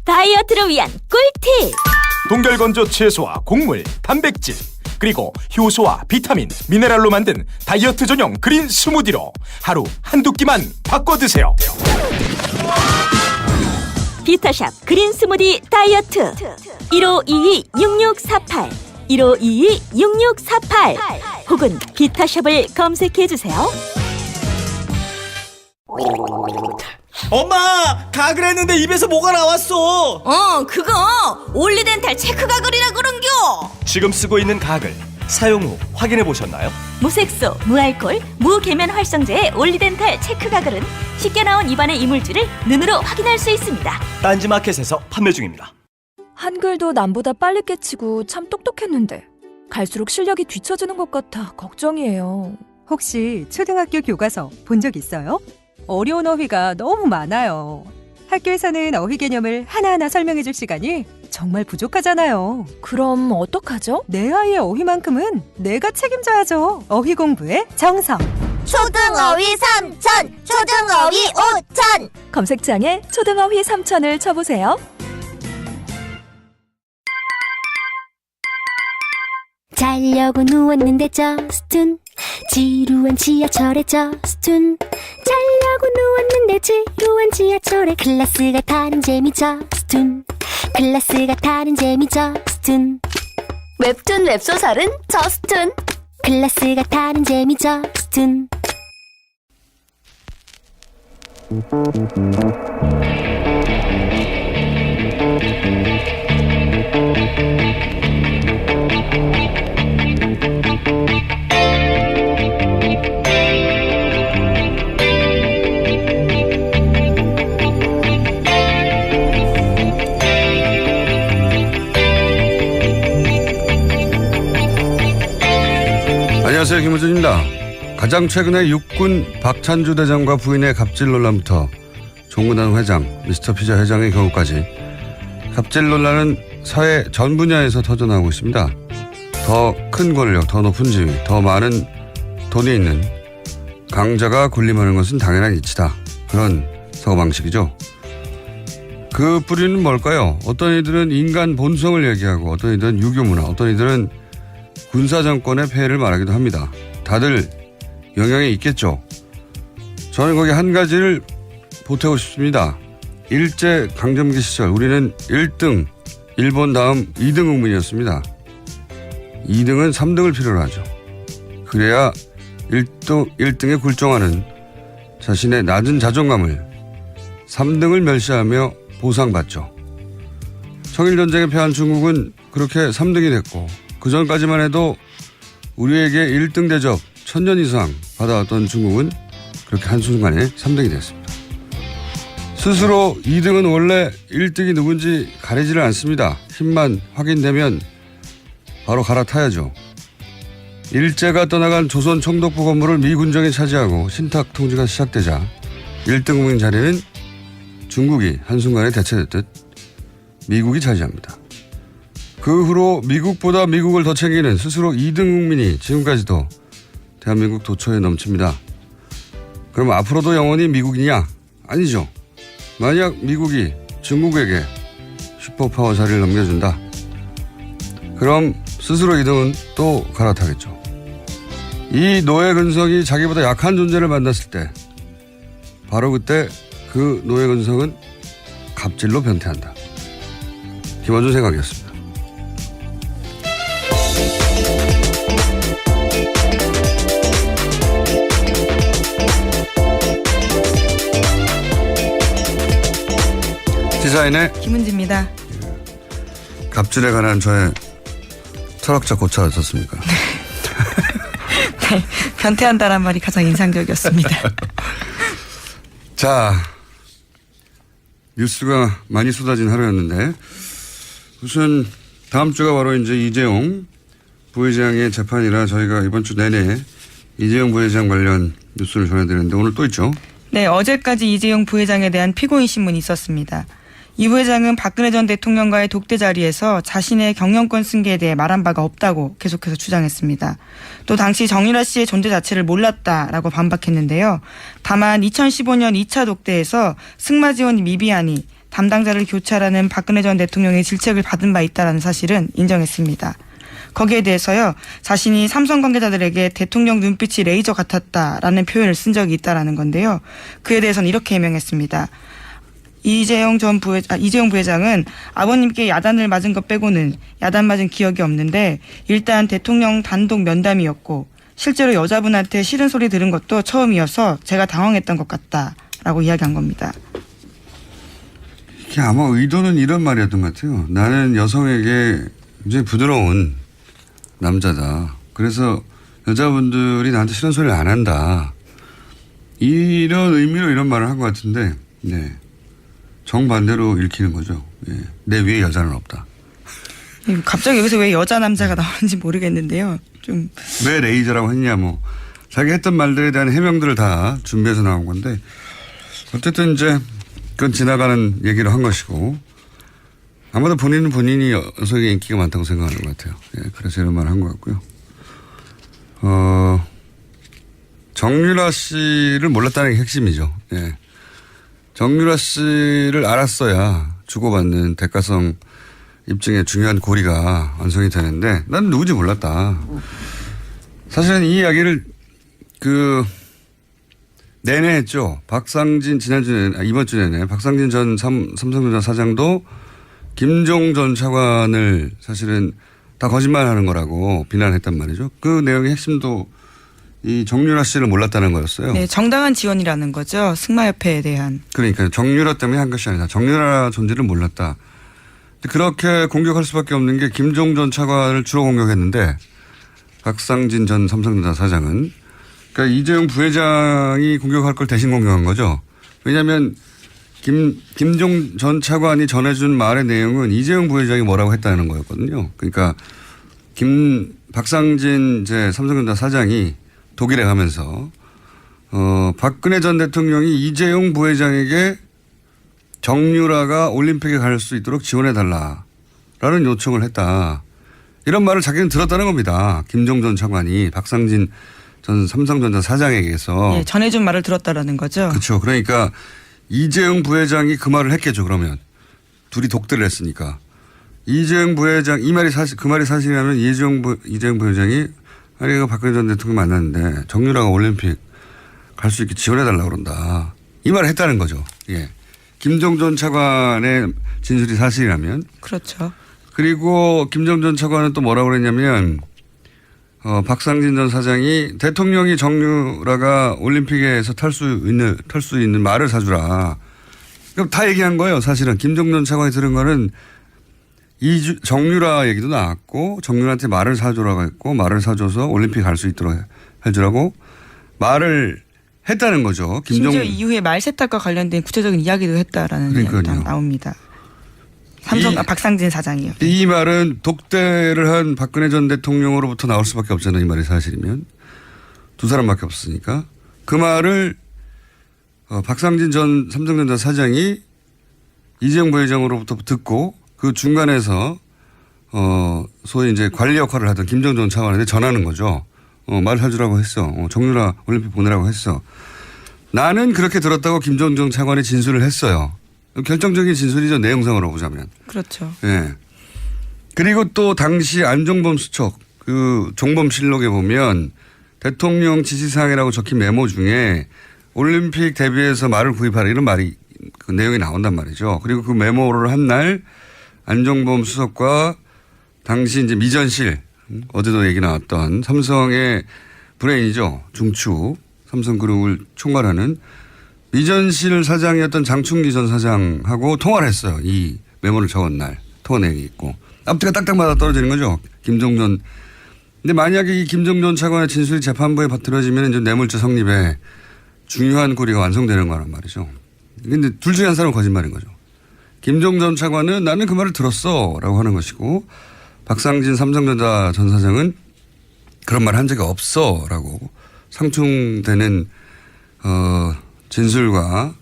다이어트를 위한 꿀팁! 동결건조 채소와 곡물, 단백질, 그리고 효소와 비타민, 미네랄로 만든 다이어트 전용 그린 스무디로 하루 한두 끼만 바꿔 드세요. 비타샵 그린 스무디 다이어트 1522-6648 1522-6648 혹은 비타샵을 검색해주세요. 엄마! 가글 했는데 입에서 뭐가 나왔어! 그거 올리덴탈 체크 가글이라 그런겨. 지금 쓰고 있는 가글 사용 후 확인해 보셨나요? 무색소, 무알콜, 무계면 활성제의 올리덴탈 체크 가글은 쉽게 나온 입안의 이물질을 눈으로 확인할 수 있습니다. 딴지마켓에서 판매 중입니다. 한글도 남보다 빨리 깨치고 참 똑똑했는데 갈수록 실력이 뒤처지는 것 같아 걱정이에요. 혹시 초등학교 교과서 본 적 있어요? 어려운 어휘가 너무 많아요. 학교에서는 어휘 개념을 하나하나 설명해 줄 시간이 정말 부족하잖아요. 그럼 어떡하죠? 내 아이의 어휘만큼은 내가 책임져야죠. 어휘 공부의 정성. 초등어휘 3천, 초등어휘 5천. 검색창에 초등어휘 3천을 쳐보세요. 자려고 누웠는데 저스툰 지루한 지하철에 저스툰 자려고 누웠는데 지루한 지하철에 클래스가 다른 재미 저스툰 클래스가 다른 재미 저스툰 웹툰 웹소설은 저스툰 클래스가 다른 재미 저스툰. 안녕하세요, 김호준입니다. 가장 최근에 육군 박찬주 대장과 부인의 갑질 논란부터 종근당 회장, 미스터 피자 회장의 경우까지 갑질 논란은 사회 전 분야에서 터져나오고 있습니다. 더 큰 권력, 더 높은 지위, 더 많은 돈이 있는 강자가 군림하는 것은 당연한 이치다. 그런 사고방식이죠. 그 뿌리는 뭘까요? 어떤 이들은 인간 본성을 얘기하고 어떤 이들은 유교문화, 어떤 이들은 군사정권의 폐해를 말하기도 합니다. 다들 영향이 있겠죠. 저는 거기 한 가지를 보태고 싶습니다. 일제강점기 시절 우리는 1등, 일본 다음 2등 국민이었습니다. 2등은 3등을 필요로 하죠. 그래야 1등에 굴종하는 자신의 낮은 자존감을 3등을 멸시하며 보상받죠. 청일전쟁에 패한 중국은 그렇게 3등이 됐고 그 전까지만 해도 우리에게 1등 대접 1000년 이상 받아왔던 중국은 그렇게 한순간에 3등이 됐습니다. 스스로 2등은 원래 1등이 누군지 가리지를 않습니다. 힘만 확인되면 바로 갈아타야죠. 일제가 떠나간 조선 총독부 건물을 미 군정이 차지하고 신탁 통치가 시작되자 1등 국민 자리는 중국이 한순간에 대체됐듯 미국이 차지합니다. 그 후로 미국보다 미국을 더 챙기는 스스로 2등 국민이 지금까지도 대한민국 도처에 넘칩니다. 그럼 앞으로도 영원히 미국이냐? 아니죠. 만약 미국이 중국에게 슈퍼파워 자리를 넘겨준다. 그럼 스스로 2등은 또 갈아타겠죠. 이 노예 근성이 자기보다 약한 존재를 만났을 때 바로 그때 그 노예 근성은 갑질로 변태한다. 김원준 생각이었습니다. 디자인의 김은지입니다. 갑질에 관한 저의 철학적 고찰 어떻습니까? 네, 변태한다란 말이 가장 인상적이었습니다. 자, 뉴스가 많이 쏟아진 하루였는데 우선 다음 주가 바로 이제 이재용 부회장의 재판이라 저희가 이번 주 내내 이재용 부회장 관련 뉴스를 전해드리는데 오늘 또 있죠? 네, 어제까지 이재용 부회장에 대한 피고인 신문이 있었습니다. 이 부회장은 박근혜 전 대통령과의 독대 자리에서 자신의 경영권 승계에 대해 말한 바가 없다고 계속해서 주장했습니다. 또 당시 정유라 씨의 존재 자체를 몰랐다라고 반박했는데요. 다만 2015년 2차 독대에서 승마 지원 미비하니 담당자를 교체하라는 박근혜 전 대통령의 질책을 받은 바 있다라는 사실은 인정했습니다. 거기에 대해서요, 자신이 삼성 관계자들에게 대통령 눈빛이 레이저 같았다라는 표현을 쓴 적이 있다라는 건데요. 그에 대해서는 이렇게 해명했습니다. 이재용 부회장은 아버님께 야단을 맞은 것 빼고는 야단 맞은 기억이 없는데 일단 대통령 단독 면담이었고 실제로 여자분한테 싫은 소리 들은 것도 처음이어서 제가 당황했던 것 같다라고 이야기한 겁니다. 이게 아마 의도는 이런 말이었던 것 같아요. 나는 여성에게 굉장히 부드러운 남자다. 그래서 여자분들이 나한테 싫은 소리를 안 한다. 이런 의미로 이런 말을 한 것 같은데, 네. 정반대로 읽히는 거죠. 예. 내 위에 여자는 없다. 갑자기 여기서 왜 여자 남자가 나오는지 모르겠는데요. 좀 왜 레이저라고 했냐, 뭐. 자기 했던 말들에 대한 해명들을 다 준비해서 나온 건데, 어쨌든 이제 그건 지나가는 얘기를 한 것이고, 아마도 본인이 여성에게 인기가 많다고 생각하는 것 같아요. 예, 그래서 이런 말을 한 것 같고요. 정유라 씨를 몰랐다는 게 핵심이죠. 예. 정유라 씨를 알았어야 주고받는 대가성 입증의 중요한 고리가 완성이 되는데 난 누군지 몰랐다. 사실은 이 이야기를 내내 했죠. 박상진 이번 주 내내 박상진 전 삼성전자 사장도 김종 전 차관을 사실은 다 거짓말하는 거라고 비난했단 말이죠. 그 내용의 핵심도 이 정유라 씨를 몰랐다는 거였어요. 네, 정당한 지원이라는 거죠. 승마협회에 대한. 그러니까 정유라 때문에 한 것이 아니라 정유라 존재를 몰랐다. 그렇게 공격할 수밖에 없는 게 김종 전 차관을 주로 공격했는데 박상진 전 삼성전자 사장은 그러니까 이재용 부회장이 공격할 걸 대신 공격한 거죠. 왜냐하면 김종 전 차관이 전해준 말의 내용은 이재용 부회장이 뭐라고 했다는 거였거든요. 그러니까 박상진 이제 삼성전자 사장이 독일에 가면서 박근혜 전 대통령이 이재용 부회장에게 정유라가 올림픽에 갈 수 있도록 지원해달라라는 요청을 했다. 이런 말을 자기는 들었다는 겁니다. 김종 전 차관이 박상진 전 삼성전자 사장에게서. 네, 전해준 말을 들었다라는 거죠. 그렇죠. 그러니까 이재용 부회장이 그 말을 했겠죠. 그러면 둘이 독대를 했으니까 이재용 부회장 그 말이 사실이라면 이재용 부회장이 아니 박근혜 전 대통령 만났는데 정유라가 올림픽 갈 수 있게 지원해달라고 그런다. 이 말을 했다는 거죠. 예. 김종 전 차관의 진술이 사실이라면. 그렇죠. 그리고 김종 전 차관은 또 뭐라고 그랬냐면 박상진 전 사장이 대통령이 정유라가 올림픽에서 탈 수 있는 말을 사주라. 그럼 다 얘기한 거예요. 사실은 김종 전 차관이 들은 거는 정유라 얘기도 나왔고 정유라한테 말을 사주라고 했고 말을 사줘서 올림픽 갈 수 있도록 해주라고 말을 했다는 거죠. 심지어 이후에 말 세탁과 관련된 구체적인 이야기도 했다라는 이야기가 나옵니다. 박상진 사장이요. 이 말은 독대를 한 박근혜 전 대통령으로부터 나올 수밖에 없잖아요. 이 말이 사실이면. 두 사람밖에 없으니까. 그 말을 박상진 전 삼성전자 사장이 이재용 부회장으로부터 듣고 그 중간에서 소위 이제 관리 역할을 하던 김종 전 차관한테 전하는 거죠. 말 사주라고 했어. 정유라 올림픽 보내라고 했어. 나는 그렇게 들었다고 김종 전 차관이 진술을 했어요. 결정적인 진술이죠. 내용상으로 보자면. 그렇죠. 예. 그리고 또 당시 안종범 수석 그 종범실록에 보면 대통령 지시사항이라고 적힌 메모 중에 올림픽 대비해서 말을 구입하라 이런 말이 그 내용이 나온단 말이죠. 그리고 그 메모를 한 날 안종범 수석과 당시 이제 미전실 어제도 얘기 나왔던 삼성의 브레인이죠. 중추 삼성그룹을 총괄하는 미전실 사장이었던 장충기 전 사장하고 통화를 했어요. 이 메모를 적은 날 통화 내용이 있고 앞뒤가 딱딱 맞아 떨어지는 거죠. 김종전. 근데 만약에 이 김종전 차관의 진술이 재판부에 들어지면 이제 뇌물죄 성립에 중요한 고리가 완성되는 거란 말이죠. 근데 둘 중에 한 사람은 거짓말인 거죠. 김종전 차관은 나는 그 말을 들었어 라고 하는 것이고 박상진 삼성전자 전 사장은 그런 말 한 적이 없어 라고 상충되는 진술과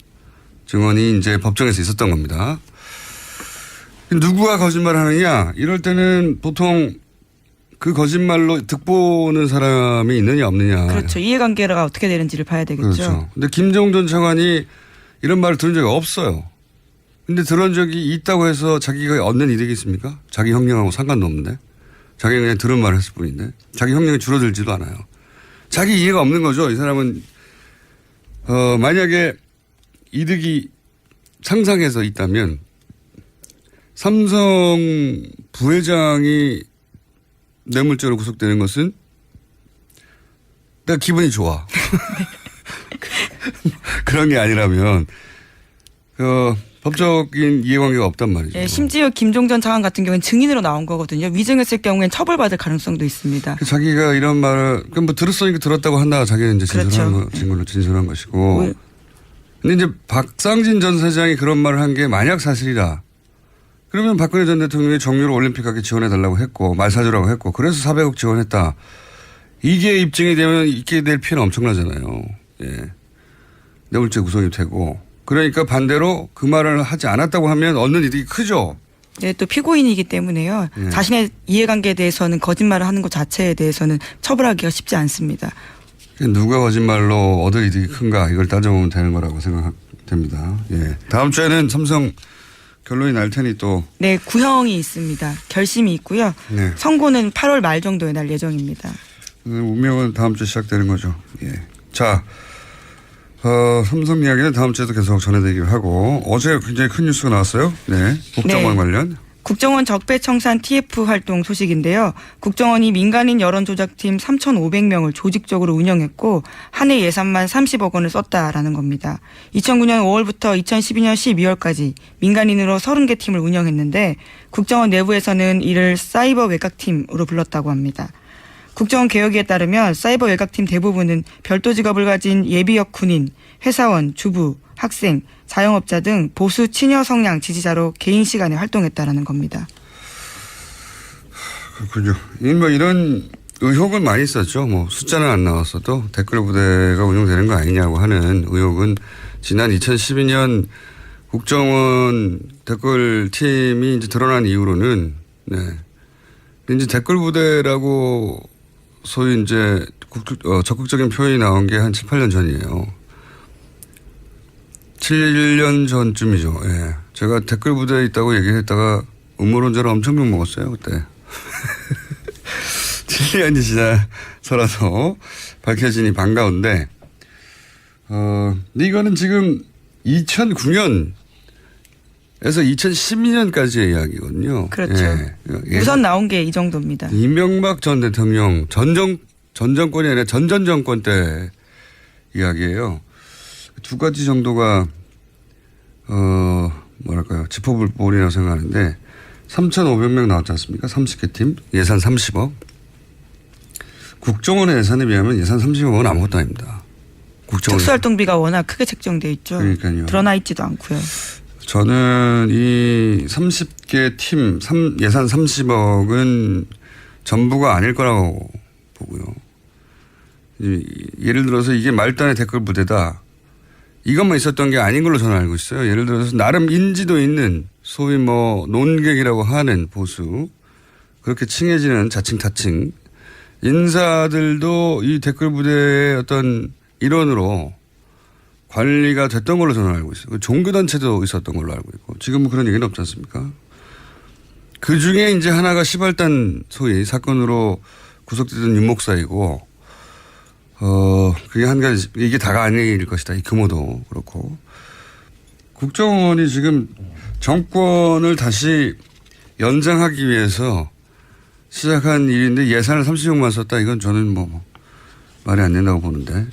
증언이 이제 법정에서 있었던 겁니다. 누구가 거짓말 하느냐 이럴 때는 보통 그 거짓말로 득보는 사람이 있느냐 없느냐. 그렇죠. 이해관계가 어떻게 되는지를 봐야 되겠죠. 그렇죠. 근데 김종전 차관이 이런 말을 들은 적이 없어요. 근데 들은 적이 있다고 해서 자기가 얻는 이득이 있습니까? 자기 형량하고 상관도 없는데. 자기가 그냥 들은 말을 했을 뿐인데. 자기 형량이 줄어들지도 않아요. 자기 이해가 없는 거죠. 이 사람은 만약에 이득이 상상해서 있다면 삼성 부회장이 뇌물죄로 구속되는 것은 내가 기분이 좋아. 그런 게 아니라면 법적인 이해관계가 없단 말이죠. 예, 심지어 김종전 차관 같은 경우는 증인으로 나온 거거든요. 위증했을 경우엔 처벌받을 가능성도 있습니다. 자기가 이런 말을 뭐 들었으니까 들었다고 한다가 자기는 이제 그렇죠. 진술한 것이고. 근데 이제 박상진 전 사장이 그런 말을 한 게 만약 사실이다. 그러면 박근혜 전 대통령이 정유로 올림픽 가게 지원해달라고 했고 말 사주라고 했고 그래서 400억 지원했다. 이게 입증이 되면 있게 될 피해는 엄청나잖아요. 예. 뇌물죄 구성이 되고. 그러니까 반대로 그 말을 하지 않았다고 하면 얻는 이득이 크죠. 네, 또 피고인이기 때문에요. 예. 자신의 이해관계에 대해서는 거짓말을 하는 것 자체에 대해서는 처벌하기가 쉽지 않습니다. 누가 거짓말로 얻을 이득이 큰가 이걸 따져보면 되는 거라고 생각됩니다. 예. 다음 주에는 삼성 결론이 날 테니 또. 네, 구형이 있습니다. 결심이 있고요. 네. 선고는 8월 말 정도에 날 예정입니다. 운명은 다음 주에 시작되는 거죠. 예. 자, 삼성 이야기는 다음 주에도 계속 전해드리기로 하고 어제 굉장히 큰 뉴스가 나왔어요. 네. 국정원 네. 관련. 국정원 적폐청산 TF 활동 소식인데요. 국정원이 민간인 여론조작팀 3,500명을 조직적으로 운영했고 한 해 예산만 30억 원을 썼다라는 겁니다. 2009년 5월부터 2012년 12월까지 민간인으로 30개 팀을 운영했는데 국정원 내부에서는 이를 사이버 외곽팀으로 불렀다고 합니다. 국정원 개혁에 따르면 사이버 외곽팀 대부분은 별도 직업을 가진 예비역 군인, 회사원, 주부, 학생, 자영업자 등 보수 친여 성향 지지자로 개인 시간에 활동했다라는 겁니다. 그렇군요. 뭐 이런 의혹은 많이 있었죠. 뭐 숫자는 안 나왔어도 댓글 부대가 운영되는 거 아니냐고 하는 의혹은 지난 2012년 국정원 댓글팀이 이제 드러난 이후로는 네. 이제 댓글 부대라고 소위 이제 적극적인 표현이 나온 게 한 7, 8년 전이에요. 7년 전쯤이죠. 예. 제가 댓글 부대에 있다고 얘기했다가 음모론자를 엄청 욕 먹었어요, 그때. 7년이 지나서라도 밝혀지니 반가운데, 근데 이거는 지금 2009년에서 2012년까지의 이야기거든요. 그렇죠. 예. 우선 나온 게 이 정도입니다. 이명박 전 대통령 전 정권이 아니라 전 정권 때 이야기예요. 두 가지 정도가 뭐랄까요 짚어볼 볼이라고 생각하는데 3,500명 나왔지 않습니까? 30개 팀 예산 30억. 국정원의 예산에 비하면 예산 30억은 아무것도 아닙니다. 특수활동비가 워낙 크게 책정돼 있죠. 그러니까요. 드러나 있지도 않고요. 저는 이 30개 팀 예산 30억은 전부가 아닐 거라고 보고요. 예를 들어서 이게 말단의 댓글 부대다. 이것만 있었던 게 아닌 걸로 저는 알고 있어요. 예를 들어서 나름 인지도 있는 소위 뭐 논객이라고 하는 보수 그렇게 칭해지는 자칭 타칭 인사들도 이 댓글 부대의 어떤 일원으로 관리가 됐던 걸로 저는 알고 있어요. 종교단체도 있었던 걸로 알고 있고 지금은 그런 얘기는 없지 않습니까? 그 중에 이제 하나가 시발단 소위 사건으로 구속되던 윤 목사이고 그게 한 가지, 이게 다가 아닐 것이다. 이 규모도 그렇고. 국정원이 지금 정권을 다시 연장하기 위해서 시작한 일인데 예산을 30억만 썼다. 이건 저는 뭐 말이 안 된다고 보는데.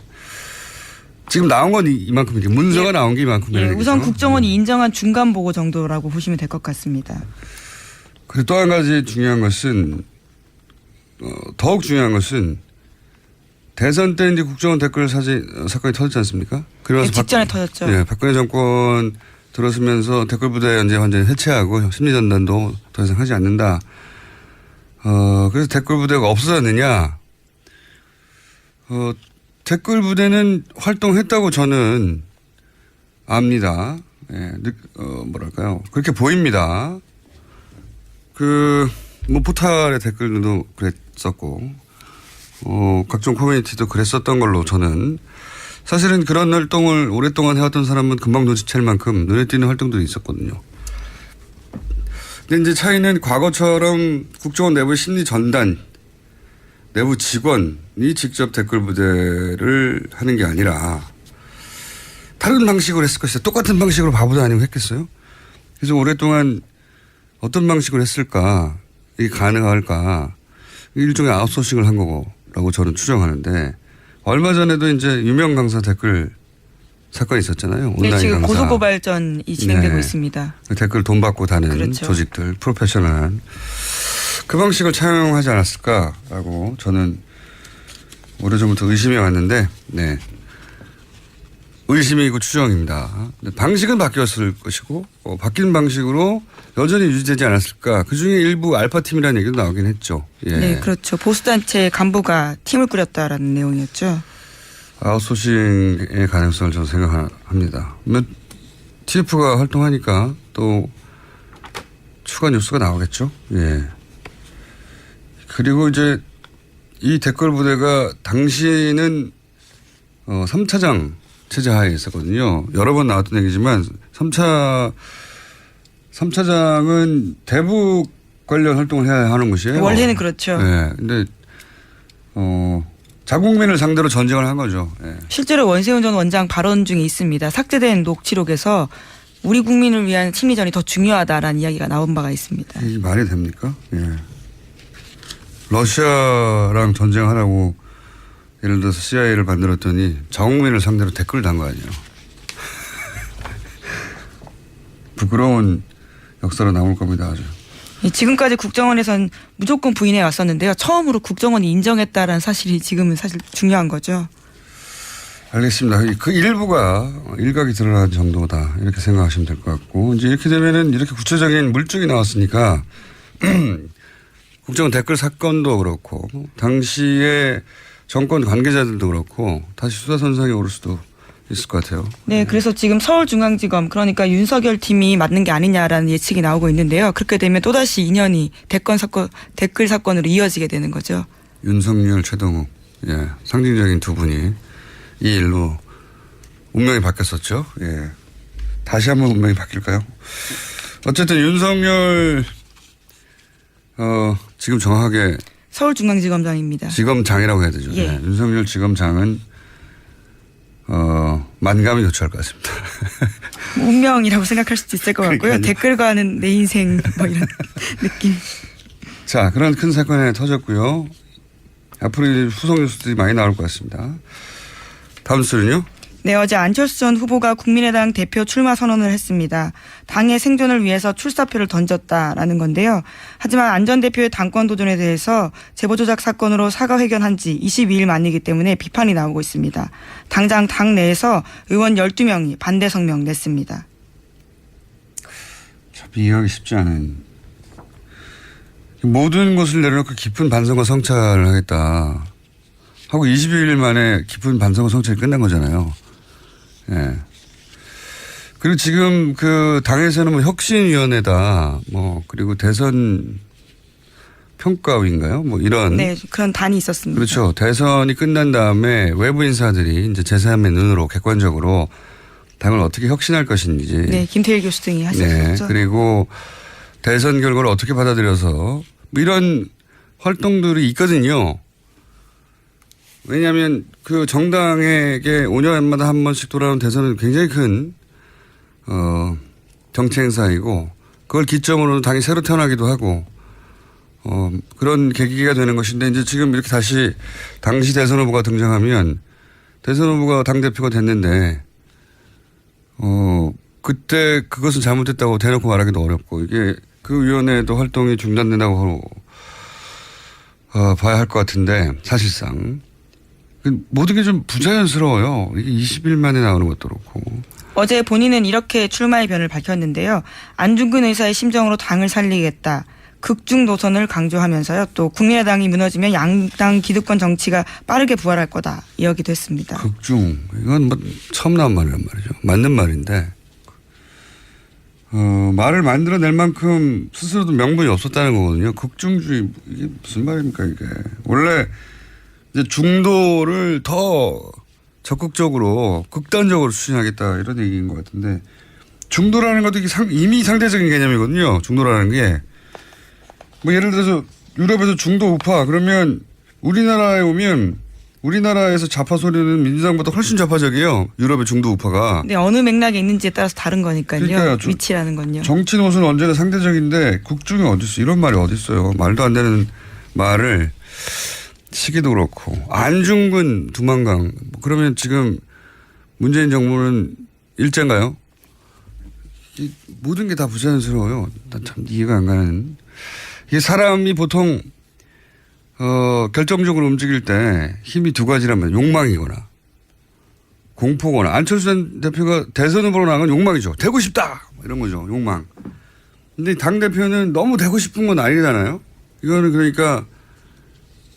지금 나온 건 이만큼이죠. 문서가 나온 게 이만큼이에요. 우선 국정원이 인정한 중간 보고 정도라고 보시면 될 것 같습니다. 그리고 또 한 가지 중요한 것은, 더욱 중요한 것은 대선 때 이제 국정원 댓글 사건이 터졌지 않습니까? 그러면서 직전에 터졌죠. 네, 박근혜 정권 들어서면서 댓글 부대 이제 완전히 해체하고 심리전단도 더 이상 하지 않는다. 그래서 댓글 부대가 없어졌느냐? 댓글 부대는 활동했다고 저는 압니다. 예, 뭐랄까요. 그렇게 보입니다. 뭐 포탈의 댓글도 그랬었고, 각종 커뮤니티도 그랬었던 걸로 저는 사실은 그런 활동을 오랫동안 해왔던 사람은 금방 눈치챌 만큼 눈에 띄는 활동들이 있었거든요. 근데 이제 차이는 과거처럼 국정원 내부 심리 전단, 내부 직원이 직접 댓글 부대를 하는 게 아니라 다른 방식으로 했을 것이다. 똑같은 방식으로 바보도 아니고 했겠어요? 그래서 오랫동안 어떤 방식으로 했을까? 이게 가능할까? 일종의 아웃소싱을 한 거라고 저는 추정하는데 얼마 전에도 이제 유명 강사 댓글 사건이 있었잖아요. 온라인 네, 지금 강사. 고소고발전이 진행되고 네. 있습니다. 댓글 돈 받고 다는 그렇죠. 조직들, 프로페셔널한 그 방식을 차용하지 않았을까라고 저는 오래전부터 의심해 왔는데, 네. 의심이고 추정입니다. 방식은 바뀌었을 것이고, 바뀐 방식으로 여전히 유지되지 않았을까. 그 중에 일부 알파팀이라는 얘기도 나오긴 했죠. 예. 네, 그렇죠. 보수단체 간부가 팀을 꾸렸다라는 내용이었죠. 아웃소싱의 가능성을 저는 생각합니다. TF가 활동하니까 또 추가 뉴스가 나오겠죠. 예. 그리고 이제 이 댓글 부대가 당시는 3차장 체제 하에 있었거든요. 여러 번 나왔던 얘기지만 3차장은 대북 관련 활동을 해야 하는 곳이에요. 원래는 그렇죠. 네. 근데 자국민을 상대로 전쟁을 한 거죠. 네. 실제로 원세훈 전 원장 발언 중에 있습니다. 삭제된 녹취록에서 우리 국민을 위한 심리전이 더 중요하다라는 이야기가 나온 바가 있습니다. 이게 말이 됩니까? 예. 러시아랑 전쟁하라고 예를 들어서 CIA를 만들었더니 자국민을 상대로 댓글을 단 거 아니에요. 부끄러운 역사로 남을 겁니다. 아주. 지금까지 국정원에선 무조건 부인해 왔었는데요. 처음으로 국정원이 인정했다라는 사실이 지금은 사실 중요한 거죠. 알겠습니다. 그 일부가 일각이 드러난 정도다 이렇게 생각하시면 될 것 같고 이제 이렇게 되면은 이렇게 구체적인 물증이 나왔으니까 국정원 댓글 사건도 그렇고 당시에 정권 관계자들도 그렇고 다시 수사선상에 오를 수도 있을 것 같아요. 네, 그래서 지금 서울중앙지검 그러니까 윤석열 팀이 맞는 게 아니냐라는 예측이 나오고 있는데요. 그렇게 되면 또다시 인연이 댓글 사건으로 이어지게 되는 거죠. 윤석열, 최동욱, 예, 상징적인 두 분이 이 일로 운명이 바뀌었었죠. 예, 다시 한번 운명이 바뀔까요? 어쨌든 윤석열 지금 정확하게 서울중앙지검장입니다. 지검장이라고 해야 되죠. 예. 네, 윤석열 지검장은 만감이 교차할 것 같습니다. 운명이라고 생각할 수도 있을 것 같고요. 그러니까요. 댓글과는 내 인생 뭐 이런 느낌. 자, 그런 큰 사건이 터졌고요. 앞으로 후속 뉴스들이 많이 나올 것 같습니다. 다음 뉴스는요? 네, 어제 안철수 전 후보가 국민의당 대표 출마 선언을 했습니다. 당의 생존을 위해서 출사표를 던졌다라는 건데요. 하지만 안 전 대표의 당권 도전에 대해서 제보 조작 사건으로 사과회견한 지 22일 만이기 때문에 비판이 나오고 있습니다. 당장 당 내에서 의원 12명이 반대 성명 냈습니다. 참 이해하기 쉽지 않은. 모든 것을 내려놓고 깊은 반성과 성찰을 하겠다 하고 22일 만에 깊은 반성과 성찰이 끝난 거잖아요. 예. 그리고 지금 그 당에서는 뭐 혁신위원회다, 뭐 그리고 대선 평가위인가요? 뭐 이런. 네, 그런 단이 있었습니다. 그렇죠. 대선이 끝난 다음에 외부 인사들이 이제 제3의 눈으로 객관적으로 당을 어떻게 혁신할 것인지. 네, 김태일 교수 등이 하셨죠. 네, 그리고 대선 결과를 어떻게 받아들여서 뭐 이런 활동들이 있거든요. 왜냐하면 그 정당에게 5년마다 한 번씩 돌아오는 대선은 굉장히 큰 정치 행사이고 그걸 기점으로 당이 새로 태어나기도 하고 그런 계기가 되는 것인데 이제 지금 이렇게 다시 당시 대선 후보가 등장하면 대선 후보가 당대표가 됐는데 그때 그것은 잘못됐다고 대놓고 말하기도 어렵고 이게 그 위원회도 활동이 중단된다고 봐야 할 것 같은데 사실상 모든 게 좀 부자연스러워요. 이게 20일 만에 나오는 것도 그렇고. 어제 본인은 이렇게 출마의 변을 밝혔는데요. 안중근 의사의 심정으로 당을 살리겠다. 극중 노선을 강조하면서요. 또 국민의당이 무너지면 양당 기득권 정치가 빠르게 부활할 거다. 이야기도 했습니다. 극중. 이건 뭐 처음 나온 말이란 말이죠. 맞는 말인데 말을 만들어낼 만큼 스스로도 명분이 없었다는 거거든요. 극중주의 이게 무슨 말입니까 이게. 원래 이제 중도를 더 적극적으로 극단적으로 추진하겠다 이런 얘기인 것 같은데 중도라는 것도 이미 상대적인 개념이거든요. 중도라는 게. 뭐 예를 들어서 유럽에서 중도 우파 그러면 우리나라에 오면 우리나라에서 좌파 소리는 민주당보다 훨씬 좌파적이에요. 유럽의 중도 우파가. 근데 어느 맥락에 있는지에 따라서 다른 거니까요. 그러니까요. 위치라는 건요. 정치 노선은 언제나 상대적인데 국중에 어디 있어? 이런 말이 어디 있어요? 말도 안 되는 말을 시기도 그렇고 안중근 두만강 그러면 지금 문재인 정부는 일제인가요? 모든 게 다 부자연스러워요. 난 참 이해가 안 가는. 이게 사람이 보통 결정적으로 움직일 때 힘이 두 가지란 말이에요. 욕망이거나 공포거나. 안철수 전 대표가 대선 후보로 나간 건 욕망이죠. 되고 싶다 이런 거죠. 욕망. 근데 당대표는 너무 되고 싶은 건 아니잖아요. 이거는 그러니까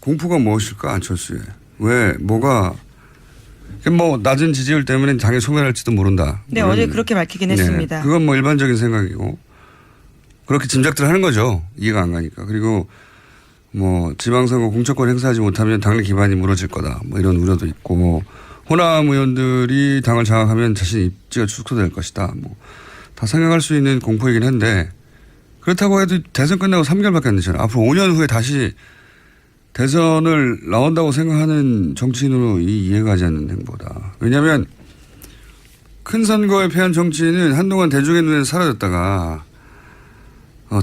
공포가 무엇일까 안철수에. 왜 뭐가 뭐 낮은 지지율 때문에 당에 소멸할지도 모른다. 네, 어제 그렇게 밝히긴 했습니다. 그건 뭐 일반적인 생각이고 그렇게 짐작들 하는 거죠. 이해가 안 가니까. 그리고 뭐 지방선거 공천권 행사하지 못하면 당내 기반이 무너질 거다. 뭐 이런 우려도 있고 뭐 호남 의원들이 당을 장악하면 자신 입지가 축소될 것이다. 뭐 다 생각할 수 있는 공포이긴 한데 그렇다고 해도 대선 끝나고 3개월밖에 안 되잖아요. 앞으로 5년 후에 다시 대선을 나온다고 생각하는 정치인으로 이해가 가지 않는 행보다. 왜냐하면 큰 선거에 패한 정치인은 한동안 대중의 눈에서 사라졌다가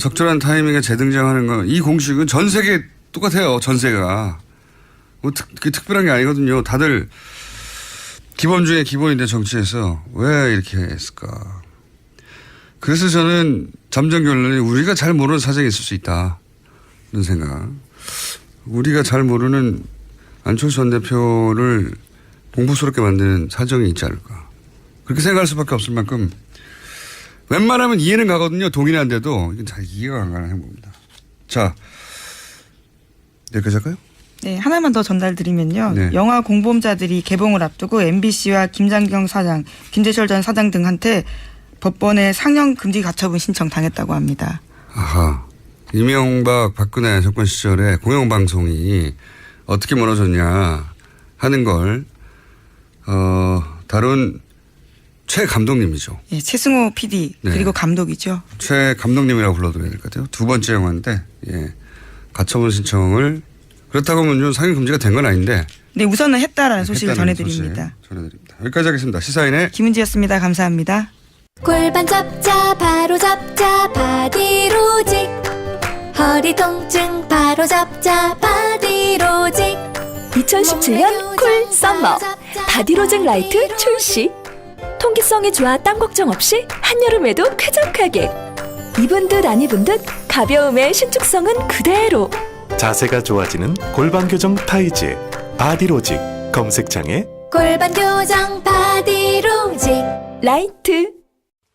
적절한 타이밍에 재등장하는 건 이 공식은 전 세계 똑같아요. 전세가. 뭐 그게 특별한 게 아니거든요. 다들 기본 중에 기본인데 정치에서 왜 이렇게 했을까. 그래서 저는 잠정 결론이 우리가 잘 모르는 사정이 있을 수 있다. 이런 생각. 우리가 잘 모르는 안철수 전 대표를 공포스럽게 만드는 사정이 있지 않을까. 그렇게 생각할 수밖에 없을 만큼 웬만하면 이해는 가거든요. 동의는 안 돼도 이건 잘 이해가 안 가는 행보입니다. 자, 여기까지 할까요? 네, 하나만 더 전달드리면요. 네. 영화 공범자들이 개봉을 앞두고 MBC와 김장경 사장, 김재철 전 사장 등한테 법원에 상영 금지 가처분 신청 당했다고 합니다. 아하. 이명박 박근혜 정권 시절에 공영방송이 어떻게 무너졌냐 하는 걸 다룬 최 감독님이죠. 예, 최승호 PD 네. 그리고 감독이죠. 최 감독님이라고 불러드려야 될 것 같아요. 두 번째 영화인데 예. 가처분 신청을 그렇다고 하면 상영 금지가 된 건 아닌데. 네, 우선은 했다라는 소식을 했다는 전해드립니다. 소식 전해드립니다. 여기까지 하겠습니다. 시사인의 김은지였습니다. 감사합니다. 골반 잡자 바로 잡자 바디로직 허리 통증 바로 잡자 바디로직 2017년 쿨 썸머 바디로직 라이트 출시. 통기성이 좋아 땀 걱정 없이 한여름에도 쾌적하게. 입은 듯 안 입은 듯 가벼움의 신축성은 그대로. 자세가 좋아지는 골반 교정 타이즈 바디로직 검색창에 골반 교정 바디로직 라이트.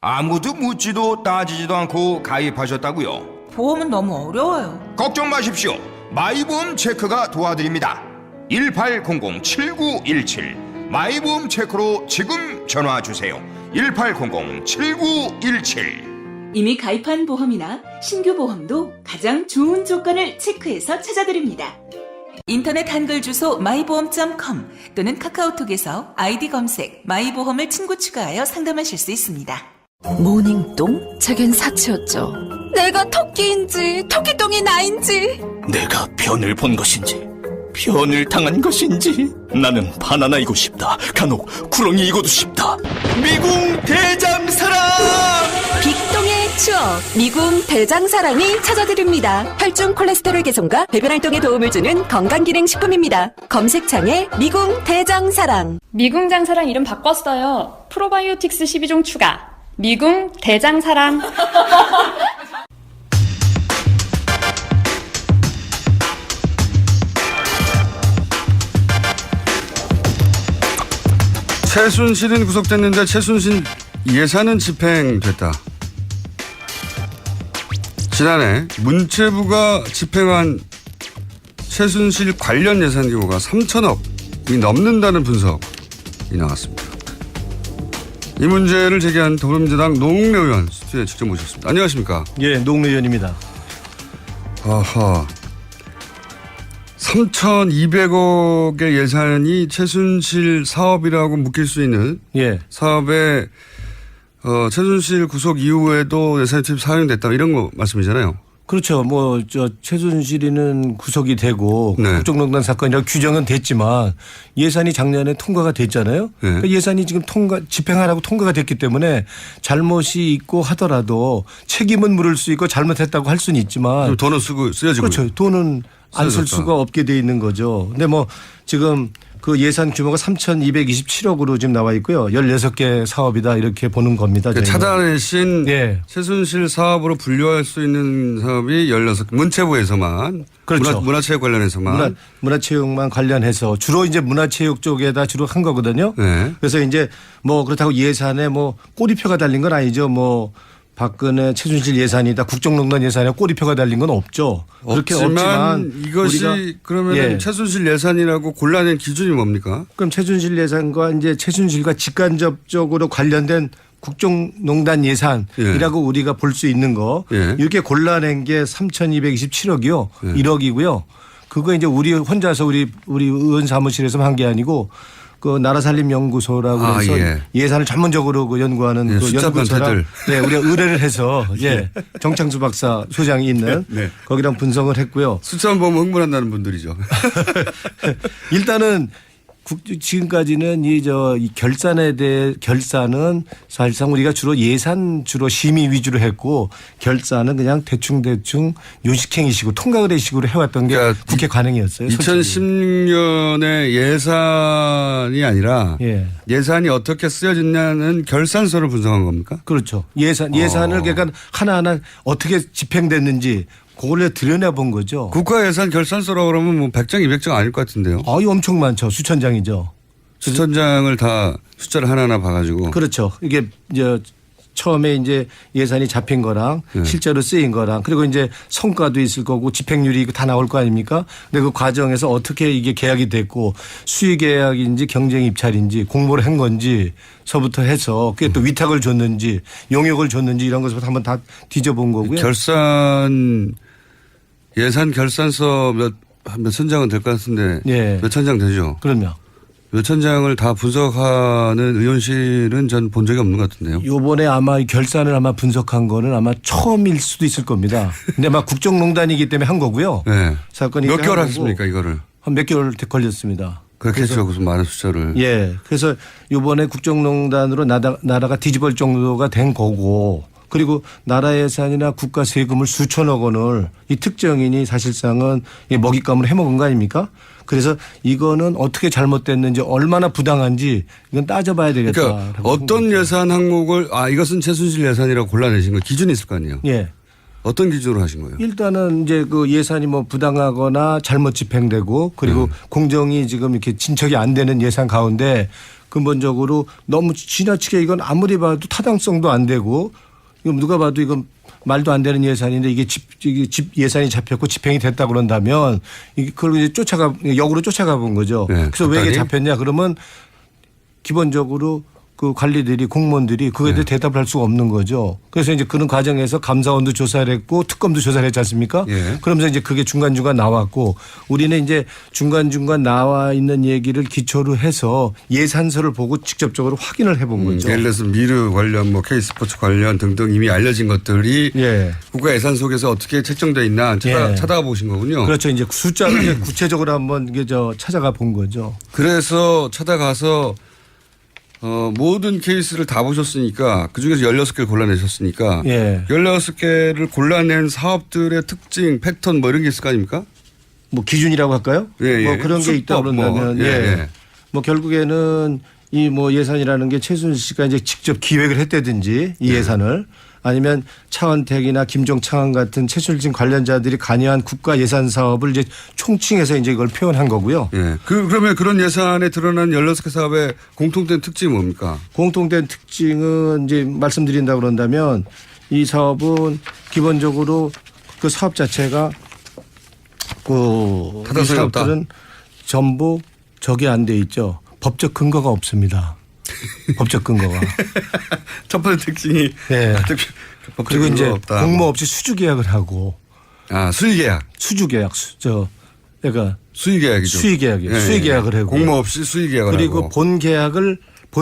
아무도 묻지도 따지지도 않고 가입하셨다고요? 보험은 너무 어려워요. 걱정 마십시오. 마이보험 체크가 도와드립니다. 1800-7917 마이보험 체크로 지금 전화 주세요. 1800-7917 이미 가입한 보험이나 신규 보험도 가장 좋은 조건을 체크해서 찾아드립니다. 인터넷 한글 주소 마이보험.com 또는 카카오톡에서 아이디 검색 마이보험을 친구 추가하여 상담하실 수 있습니다. 모닝똥? 제겐 사치였죠. 내가 토끼인지 토끼똥이 나인지. 내가 변을 본 것인지 변을 당한 것인지 나는 바나나이고 싶다. 간혹 구렁이이고도 싶다. 미궁 대장사랑 빅똥의 추억 미궁 대장사랑이 찾아드립니다. 혈중 콜레스테롤 개선과 배변 활동에 도움을 주는 건강기능식품입니다. 검색창에 미궁 대장사랑. 미궁 장사랑 이름 바꿨어요. 프로바이오틱스 12종 추가. 미궁 대장사랑. 최순실은 구속됐는데 최순실 예산은 집행됐다. 지난해 문체부가 집행한 최순실 관련 예산 규모가 3천억이 넘는다는 분석이 나왔습니다. 이 문제를 제기한 더불어민주당 노웅래 의원 스튜디오에 직접 모셨습니다. 안녕하십니까? 예, 노웅래 의원입니다. 아하. 3,200억의 예산이 최순실 사업이라고 묶일 수 있는 사업에 최순실 구속 이후에도 예산이 사용됐다 이런 거 말씀이잖아요. 그렇죠. 뭐 최순실이는 구속이 되고 국정농단 사건이라고 규정은 됐지만 예산이 작년에 통과가 됐잖아요. 그러니까 예산이 지금 집행하라고 통과가 됐기 때문에 잘못이 있고 하더라도 책임은 물을 수 있고 잘못했다고 할 수는 있지만 돈은 쓰여지고 그렇죠. 돈은 안 쓸 수가 없게 돼 있는 거죠. 근데 뭐 지금 그 예산 규모가 3,227억으로 지금 나와 있고요. 16개 사업이다 이렇게 보는 겁니다. 찾아내신 최순실 사업으로 분류할 수 있는 사업이 16개. 문체부에서만. 그렇죠. 문화체육 관련해서만. 문화체육만 관련해서 주로 이제 문화체육 쪽에다 주로 한 거거든요. 그래서 이제 뭐 그렇다고 예산에 뭐 꼬리표가 달린 건 아니죠. 뭐 박근혜 최순실 예산이다 국정농단 예산에 꼬리표가 달린 건 없죠. 그렇게 없지만 이것이 그러면 최순실 예산이라고 골라낸 기준이 뭡니까? 그럼 최순실 예산과 이제 최순실과 직간접적으로 관련된 국정농단 예산이라고 우리가 볼 수 있는 거 이렇게 골라낸 게 3,227억이요. 1억이고요. 그거 이제 우리 혼자서 우리 의원 사무실에서만 한 게 아니고 그 나라살림연구소라고 해서 예산을 전문적으로 그 연구하는 그 연구소랑 우리가 의뢰를 해서 정창수 박사 소장이 있는 거기랑 분석을 했고요. 숫자만 보면 흥분한다는 분들이죠. 일단은 지금까지는 이 결산에 대해 결산은 사실상 우리가 주로 예산 주로 심의 위주로 했고 결산은 그냥 대충 요식행위식으로 통과의례식으로 해왔던 게 국회 관행이었어요. 2010년에 예산이 아니라 예산이 어떻게 쓰여졌냐는 결산서를 분석한 겁니까? 그렇죠. 예산을 그러니까 하나하나 어떻게 집행됐는지 그걸 들여다본 거죠. 국가 예산 결산서라고 그러면 뭐 100장, 200장 아닐 것 같은데요. 이거 엄청 많죠. 수천 장이죠. 수천 장을 다 숫자를 하나하나 봐가지고. 그렇죠. 이게 처음에 이제 예산이 잡힌 거랑 실제로 쓰인 거랑 그리고 이제 성과도 있을 거고 집행률이 다 나올 거 아닙니까? 근데 그 과정에서 어떻게 이게 계약이 됐고 수의 계약인지 경쟁 입찰인지 공모를 한 건지서부터 해서 그게 또 위탁을 줬는지 용역을 줬는지 이런 것부터 한번 다 뒤져본 거고요. 예산 결산서 몇천 장은 될 것 같은데 몇천 장 되죠? 그럼요. 몇천 장을 다 분석하는 의원실은 전 본 적이 없는 것 같은데요. 이번에 아마 결산을 아마 분석한 거는 아마 처음일 수도 있을 겁니다. 근데 아마 국정농단이기 때문에 한 거고요. 사건이 몇 개월 하셨습니까 이거를? 한 몇 개월 걸렸습니다. 그렇겠죠. 무슨 많은 숫자를. 그래서 이번에 국정농단으로 나라가 뒤집을 정도가 된 거고 그리고 나라 예산이나 국가 세금을 수천억 원을 이 특정인이 사실상은 먹잇감을 해먹은 거 아닙니까? 그래서 이거는 어떻게 잘못됐는지 얼마나 부당한지 이건 따져봐야 되겠다. 그러니까 어떤 예산 항목을 이것은 최순실 예산이라고 골라내신 거 기준이 있을 거 아니에요? 어떤 기준으로 하신 거예요? 일단은 이제 그 예산이 뭐 부당하거나 잘못 집행되고 그리고 공정이 지금 이렇게 진척이 안 되는 예산 가운데 근본적으로 너무 지나치게 이건 아무리 봐도 타당성도 안 되고 이건 누가 봐도 이건 말도 안 되는 예산인데 이게 집 예산이 잡혔고 집행이 됐다 그런다면 그걸 이제 역으로 쫓아가 본 거죠. 그래서 왜 이게 잡혔냐 그러면 기본적으로 그 관리들이 공무원들이 그거에 대해 대답을 할 수가 없는 거죠. 그래서 이제 그런 과정에서 감사원도 조사를 했고 특검도 조사를 했지 않습니까? 그러면서 이제 그게 중간중간 나왔고 우리는 이제 중간중간 나와 있는 얘기를 기초로 해서 예산서를 보고 직접적으로 확인을 해본 거죠. 예를 들어서 미르 관련 뭐 K스포츠 관련 등등 이미 알려진 것들이 국가 예산 속에서 어떻게 책정돼 있나 찾아가 보신 거군요. 그렇죠. 이제 숫자를 구체적으로 한번 찾아가 본 거죠. 그래서 찾아가서 모든 케이스를 다 보셨으니까 그중에서 16개를 골라내셨으니까 16개를 골라낸 사업들의 특징, 패턴 뭐 이런 게 있을 거 아닙니까? 뭐 기준이라고 할까요? 뭐 그런 게 있다 그런다면 뭐 결국에는 이 뭐 예산이라는 게 최순실 씨가 이제 직접 기획을 했다든지 이 예산을 아니면 차은택이나 김종창 같은 최순실 관련자들이 관여한 국가 예산 사업을 이제 총칭해서 이제 이걸 표현한 거고요. 그러면 그런 예산에 드러난 16개 사업의 공통된 특징이 뭡니까? 공통된 특징은 이제 말씀드린다 그런다면 이 사업은 기본적으로 그 사업 자체가 그 타당성이 없다. 전부 저게 안 돼 있죠. 법적 근거가 없습니다. 법적 근거가. 첫 번째 특징이. 그리고 이제 공모 없이 수주 계약을 하고. 수의 계약. 수주 계약. 그러니까 수의계약이죠. 수의계약이에요. 예, 수의계약을 하고 공모 없이 수의계약을 그리고 하고. 본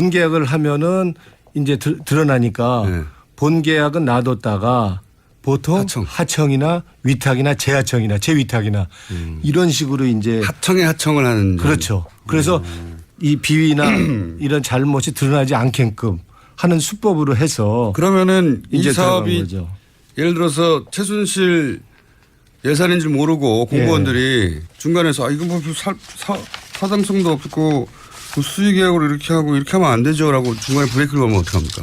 계약을 하면은 이제 드러나니까 예. 본 계약은 놔뒀다가 보통 하청이나 위탁이나 재하청이나 재위탁이나 이런 식으로 이제 하청에 하청을 하는. 그렇죠. 그래서 이 비위나 이런 잘못이 드러나지 않게끔 하는 수법으로 해서 그러면은 이 이제 사업이 거죠. 예를 들어서 최순실 예산인 줄 모르고 공무원들이 중간에서 이거 뭐 사당성도 없고 수의계약으로 이렇게 하고 이렇게 하면 안 되죠라고 중간에 브레이크를 걸면 어떡합니까?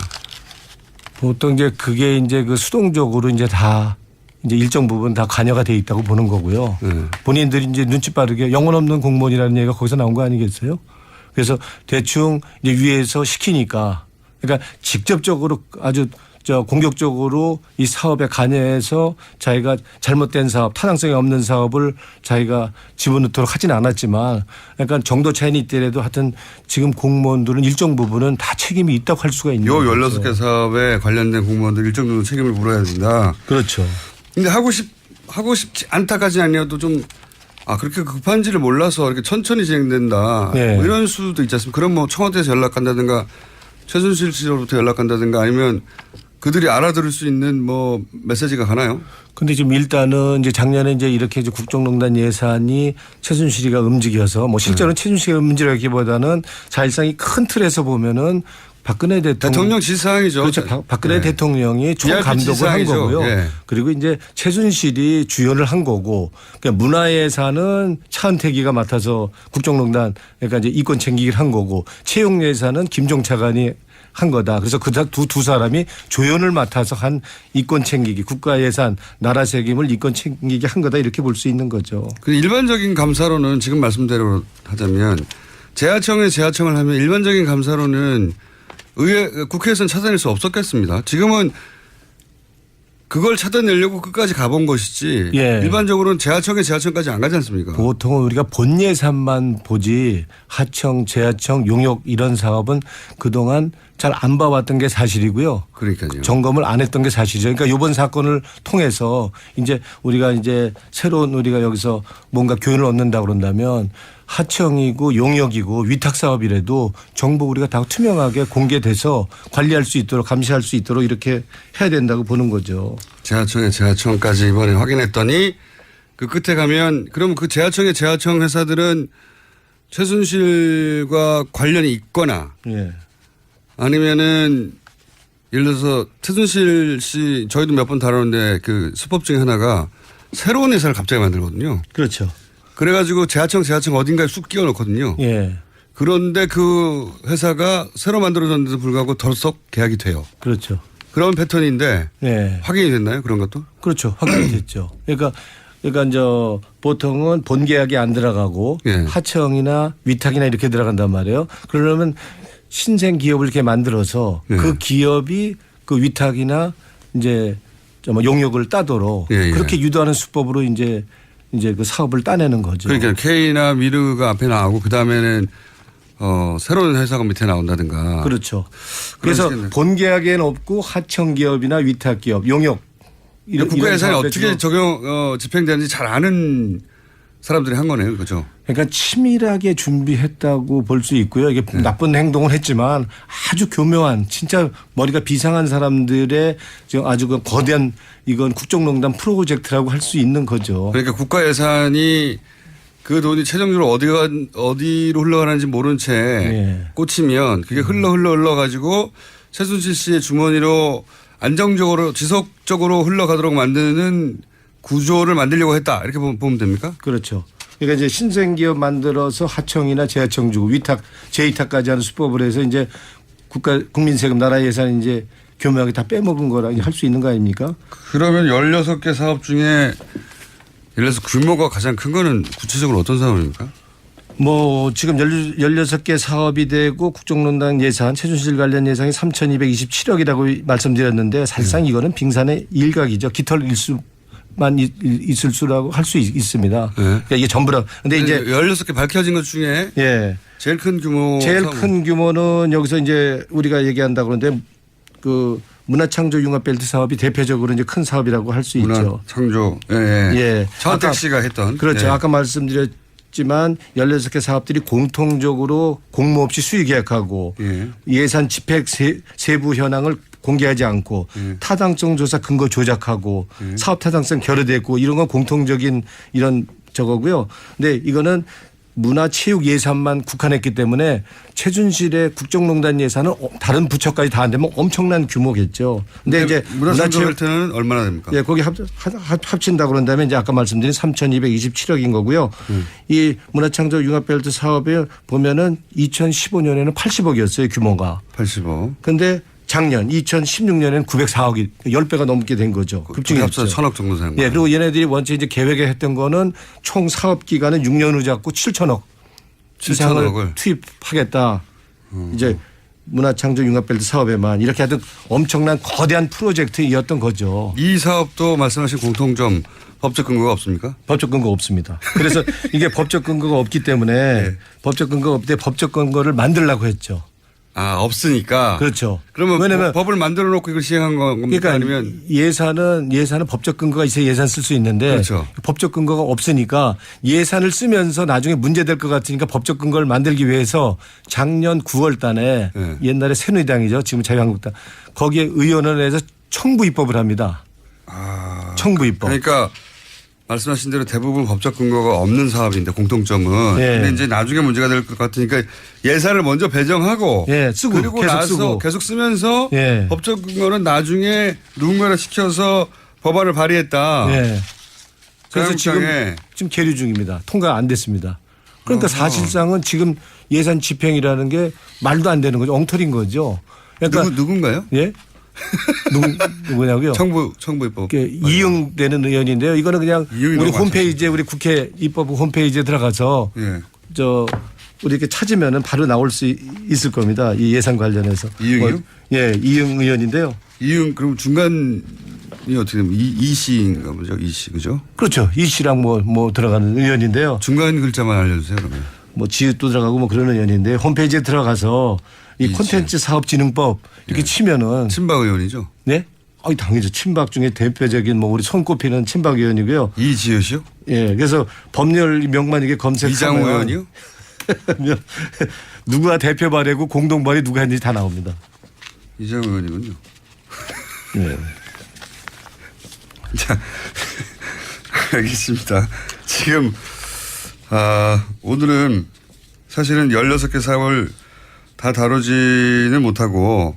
보통 이제 그게 이제 그 수동적으로 이제 다 이제 일정 부분 다 관여가 돼 있다고 보는 거고요. 본인들이 이제 눈치 빠르게 영혼 없는 공무원이라는 얘기가 거기서 나온 거 아니겠어요? 그래서 대충 이제 위에서 시키니까 그러니까 직접적으로 아주 공격적으로 이 사업에 관여해서 자기가 잘못된 사업, 타당성이 없는 사업을 자기가 집어넣도록 하진 않았지만 약간 정도 차이는 있더라도 하여튼 지금 공무원들은 일정 부분은 다 책임이 있다고 할 수가 있는 요 거죠. 16개 사업에 관련된 공무원들 일정 정도 책임을 물어야 된다. 그렇죠. 근데 하고 싶지 않다까지는 아니어도 좀 그렇게 급한지를 몰라서 이렇게 천천히 진행된다. 네. 뭐 이런 수도 있지 않습니까? 그럼 뭐 청와대에서 연락한다든가 최순실 씨로부터 연락한다든가 아니면 그들이 알아들을 수 있는 뭐 메시지가 가나요? 근데 지금 일단은 이제 작년에 이제 이렇게 이제 국정농단 예산이 최순실이가 움직여서 뭐 실제로는 최순실이가 움직이기보다는 사실상 이 큰 틀에서 보면은 박근혜 대통령 지시사항이죠. 그렇죠. 박근혜 대통령이 총감독을 한 거고요. 그리고 이제 최순실이 주연을 한 거고 그러니까 문화예산은 차은택이가 맡아서 국정농단 그러니까 이제 이권 챙기기를 한 거고 채용예산은 김종 차관이 한 거다. 그래서 그 두 사람이 조연을 맡아서 한 이권 챙기기, 국가예산, 나라 책임을 이권 챙기기 한 거다 이렇게 볼 수 있는 거죠. 그 일반적인 감사로는 지금 말씀대로 하자면 재하청을 하면 일반적인 감사로는 국회에서는 찾아낼 수 없었겠습니다. 지금은 그걸 찾아내려고 끝까지 가본 것이지 일반적으로는 재하청까지 안 가지 않습니까? 보통은 우리가 본 예산만 보지 하청, 재하청, 용역 이런 사업은 그동안 잘 안 봐왔던 게 사실이고요. 그러니까요. 점검을 안 했던 게 사실이죠. 그러니까 이번 사건을 통해서 이제 우리가 이제 새로운 우리가 여기서 뭔가 교훈을 얻는다 그런다면 하청이고 용역이고 위탁 사업이라도 정보 우리가 다 투명하게 공개돼서 관리할 수 있도록 감시할 수 있도록 이렇게 해야 된다고 보는 거죠. 재하청까지 이번에 확인했더니 그 끝에 가면 그럼 그 재하청 회사들은 최순실과 관련이 있거나 아니면은 예를 들어서 최순실 씨 저희도 몇 번 다뤘는데 그 수법 중에 하나가 새로운 회사를 갑자기 만들거든요. 그렇죠. 그래가지고 재하청 어딘가에 쑥 끼워 넣거든요. 그런데 그 회사가 새로 만들어졌는데도 불구하고 덜썩 계약이 돼요. 그렇죠. 그런 패턴인데 확인이 됐나요? 그런 것도? 그렇죠. 확인이 됐죠. 그러니까 이제 보통은 본 계약이 안 들어가고 하청이나 위탁이나 이렇게 들어간단 말이에요. 그러려면 신생 기업을 이렇게 만들어서 그 기업이 그 위탁이나 이제 용역을 따도록 그렇게 유도하는 수법으로 이제 그 사업을 따내는 거죠. 그러니까 K나 미르가 앞에 나오고 그 다음에는 새로운 회사가 밑에 나온다든가. 그렇죠. 그래서 본 계약에는 없고 하청 기업이나 위탁 기업, 용역 국가 예산이 어떻게 집행되는지 잘 아는 사람들이 한 거네요. 그렇죠. 그러니까 치밀하게 준비했다고 볼 수 있고요. 이게 나쁜 행동을 했지만 아주 교묘한 진짜 머리가 비상한 사람들의 아주 그 거대한 이건 국정농단 프로젝트라고 할 수 있는 거죠. 그러니까 국가 예산이 그 돈이 최종적으로 어디로 흘러가는지 모른 채 꽂히면 그게 흘러가지고 최순실 씨의 주머니로 안정적으로 지속적으로 흘러가도록 만드는 구조를 만들려고 했다. 이렇게 보면 됩니까? 그렇죠. 그러니까 이제 신생기업 만들어서 하청이나 재하청 주고 재위탁까지 하는 수법을 해서 이제 국민 세금 나라 예산 이제 교묘하게 다 빼먹은 거라 할 수 있는 거 아닙니까? 그러면 16개 사업 중에 예를 들어서 규모가 가장 큰 거는 구체적으로 어떤 사업입니까? 뭐 지금 16개 사업이 되고 국정농단 예산 최순실 관련 예산이 3,227억이라고 말씀드렸는데 사실상 이거는 빙산의 일각이죠. 깃털 일수만 있을 수라고 할 수 있습니다. 그러니까 이게 전부라. 근데 이제 16개 밝혀진 것 중에 제일 큰 규모는 여기서 이제 우리가 얘기한다 그러는데 그 문화창조융합벨트 사업이 대표적으로 이제 큰 사업이라고 할 수 있죠. 문화창조. 예. 차은택 씨가 했던. 그렇죠. 예. 아까 말씀드렸지만 16개 사업들이 공통적으로 공모 없이 수의 계약하고 예산 집행 세부 현황을 공개하지 않고 타당성 조사 근거 조작하고 사업 타당성 결여됐고 이런 건 공통적인 이런 저거고요. 근데 이거는 문화체육 예산만 국한했기 때문에 최순실의 국정농단 예산은 다른 부처까지 다 안 되면 엄청난 규모겠죠. 근데 이제 문화체육벨트는 얼마나 됩니까? 예, 거기 합친다 그런다면 이제 아까 말씀드린 3,227억인 거고요. 이 문화창조융합벨트 사업에 보면은 2015년에는 80억이었어요, 규모가. 80억. 근데 작년 2016년에는 904억이 10배가 넘게 된 거죠. 급증이 합쳐 1,000억 정도 되는 거예요. 예, 그리고 얘네들이 원체 이제 계획에 했던 거는 총 사업 기간은 6년으로 잡고 7천억 이상을 투입하겠다. 이제 문화창조융합벨트 사업에만 이렇게 하던 엄청난 거대한 프로젝트였던 거죠. 이 사업도 말씀하신 공통점 법적 근거가 없습니까? 법적 근거 없습니다. 그래서 이게 법적 근거가 없기 때문에 법적 근거가 없을 때 법적 근거를 만들려고 했죠. 아, 없으니까. 그렇죠. 그러면 왜냐면 법을 만들어 놓고 이걸 시행한 겁니까? 그러니까 아니면 예산은 법적 근거가 있어야 예산 쓸 수 있는데 그렇죠. 법적 근거가 없으니까 예산을 쓰면서 나중에 문제될 것 같으니까 법적 근거를 만들기 위해서 작년 9월 달에 옛날에 새누리당이죠. 지금 자유한국당. 거기에 의원원에서 청부 입법을 합니다. 청부 입법. 그러니까 말씀하신 대로 대부분 법적 근거가 없는 사업인데 공통점은. 네. 근데 이제 나중에 문제가 될 것 같으니까 예산을 먼저 배정하고. 쓰고 그리고 계속 나서 쓰고. 계속 쓰면서 법적 근거는 나중에 누군가를 시켜서 법안을 발의했다. 그래서 지금 계류 중입니다. 통과 안 됐습니다. 그러니까 사실상은 지금 예산 집행이라는 게 말도 안 되는 거죠. 엉터리인 거죠. 그러니까 누군가요? 예? 누구냐고요? 청부 입법. 이응되는 의원인데요. 이거는 그냥 우리 홈페이지에 우리 국회 입법부 홈페이지에 들어가서 우리 이렇게 찾으면은 바로 나올 수 있을 겁니다. 이 예산 관련해서. 이응이요? 예, 이응 의원인데요. 이응 그럼 중간이 어떻게 되면 이 씨인가 보죠? 이 씨 그죠? 그렇죠. 이 씨랑 뭐 들어가는 의원인데요. 중간 글자만 알려주세요 그러면. 뭐 지읒도 들어가고 뭐 그런 의원인데 홈페이지에 들어가서 이 콘텐츠 사업진흥법 이렇게 치면은 친박 의원이죠? 네? 당연히죠. 친박 중에 대표적인 뭐 우리 손꼽히는 친박 의원이고요. 이지읒이요? 예. 그래서 법률명만 이게 검색하면 이장호 의원이요? 누가 대표 발의고 공동 발의 누가 했는지 다 나옵니다. 이장호 의원이군요. 네. 자, 알겠습니다. 지금 오늘은 사실은 16개 사업을 다 다루지는 못하고